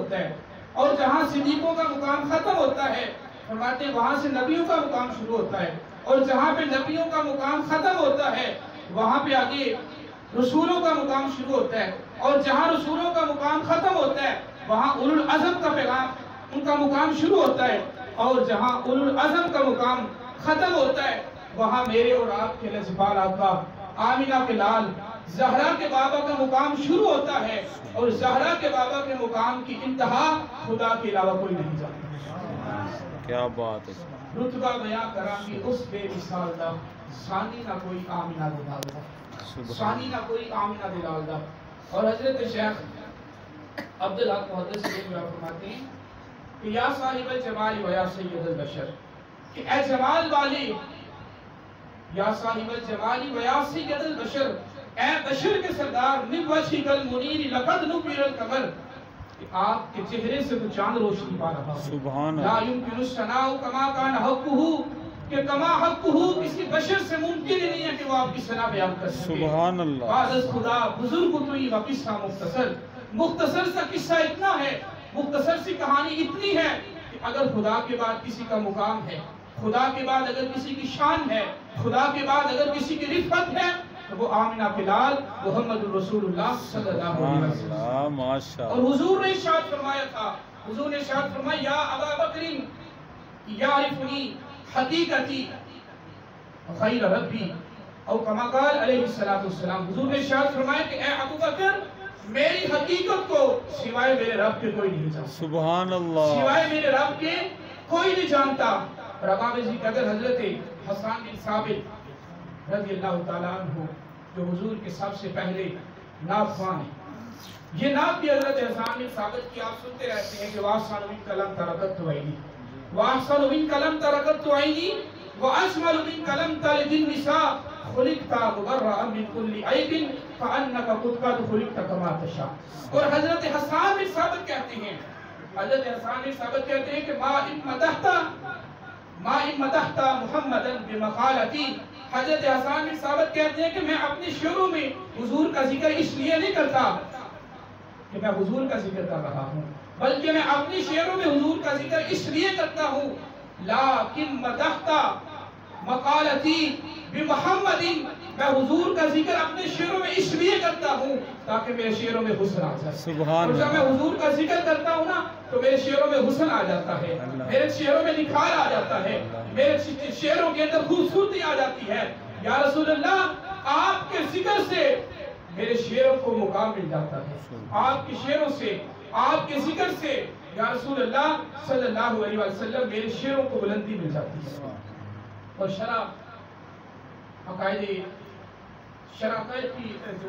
ہوتا ہے، اور جہاں صدیقوں کا مقام ختم ہوتا ہے فرماتے ہیں وہاں سے نبیوں کا مقام شروع ہوتا ہے، اور جہاں پہ نبیوں کا مقام ختم ہوتا ہے وہاں پہ آگے رسولوں کا مقام شروع ہوتا ہے، اور جہاں رسولوں کا مقام ختم ہوتا ہے وہاں اولو العزم کا پیغام ان کا مقام شروع ہوتا ہے، اور جہاں اولو العزم کا مقام ختم ہوتا ہے وہاں میرے اور آپ کے لذبال آقا آمینہ کے لال زہرا کے بابا کا مقام شروع ہوتا ہے، اور زہرا کے بابا کے مقام کی انتہا خدا کے علاوہ کوئی نہیں جانتا۔ کیا بات ہے، رتبہ بیاں کرانگی اس بے مثال دا، ثانی نہ کوئی آمینہ دلال دا، ثانی نہ کوئی آمینہ دلال دا۔ اور حضرت شیخ عبدالحق محدث فرماتے ہیں کہ یا صاحب الجمال و یا سید البشر، کہ اے جمال والی، یا صاحب الجمال و یا سید البشر، اے بشر کے سردار، من وجہک المنیر لقد نکر القمر، کہ آپ کے چہرے سے تو چاند روشنی پا رہا ہے، سبحان لا اللہ، یمکن الثناء کما کان حقہ، کہ کما حقہ کسی بشر سے ممکن ہی نہیں ہے کہ وہ آپ کی ثنا بیان کر سکے۔ سبحان اللہ، بعد از خدا بزرگ توئی و قصہ مختصر، مختصر سا قصہ اتنا ہے، مختصر سی کہانی اتنی ہے کہ اگر خدا کے بعد کسی کا مقام ہے، خدا کے بعد اگر کسی کی شان ہے، خدا کے بعد اگر کسی کی رفعت ہے تو وہ آمنہ کے لال محمد الرسول اللہ صلی اللہ علیہ سبحان وسلم۔ اللہ، ماشاء اور اللہ، حضور نے ارشاد فرمایا تھا، حضور نے ارشاد فرمایا یا ابا بکر یعرفنی حقیقتی غیر ربی، او کما قال علیہ السلام، حضور نے ارشاد فرمایا کہ اے ابو بکر میری حقیقت کو سوائے میرے رب کے کوئی نہیں جانتا، سبحان اللہ، سوائے میرے رب کے کوئی نہیں جانتا۔ اور امام ذکر حضرت حسان بن ثابت رضی اللہ تعالیٰ عنہ جو حضور کے سب سے پہلے نعت خوان ہیں، یہ نعت بھی حضرت حسان بن ثابت کی آپ سنتے رہتے ہیں کہ وَأَحْسَنُ مِنْكَ لَمْ تَرَكَتْ عَيْنِي وَأَحْسَنُ مِنْكَ لَمْ تَرَكَتْ عَيْنِي وَأَجْمَلُ مِنْكَ لَمْ تَلِدِ النِّسَاءُ خُلِقْتَ مُبَرَّأً مِنْ كُلِّ عَيْبٍ فَأَنَّكَ قَدْ خُلِقْتَ كَمَا تَشَاءُ۔ اور حضرت حسان بن ثابت کہتے ہیں، حضرت حسان بن ثابت کہتے ہیں کہ ما ان مدحت محمدًا بمقالتی، حضرت حسان بن ثابت کہتے ہیں کہ میں اپنے شعروں میں حضور کا ذکر اس لیے نہیں کرتا کہ میں حضور کا ذکر کر رہا ہوں، بلکہ میں اپنے شعروں میں حضور کا ذکر اس لیے کرتا ہوں لیکن مدحت مقالتی بمحمد، میں حضور کا ذکر اپنے شعروں میں اس لیے کرتا ہوں تاکہ میرے شعروں میں حسن آ جائے۔ سبحان اور جب میں اللہ، حضور کا ذکر کرتا ہوں نا تو میرے شعروں میں حسن آ جاتا ہے، میرے شعروں میں نکھار آ جاتا ہے، میرے شعروں کے اندر خوبصورتی آ جاتی ہے۔ یا رسول اللہ آپ کے ذکر سے میرے شعروں کو مقام مل جاتا ہے، آپ کے شعروں سے، آپ کے ذکر سے یا رسول اللہ صلی اللہ علیہ وسلم میرے شعروں کو بلندی مل جاتی ہے۔ اور شرع عقائد کی جو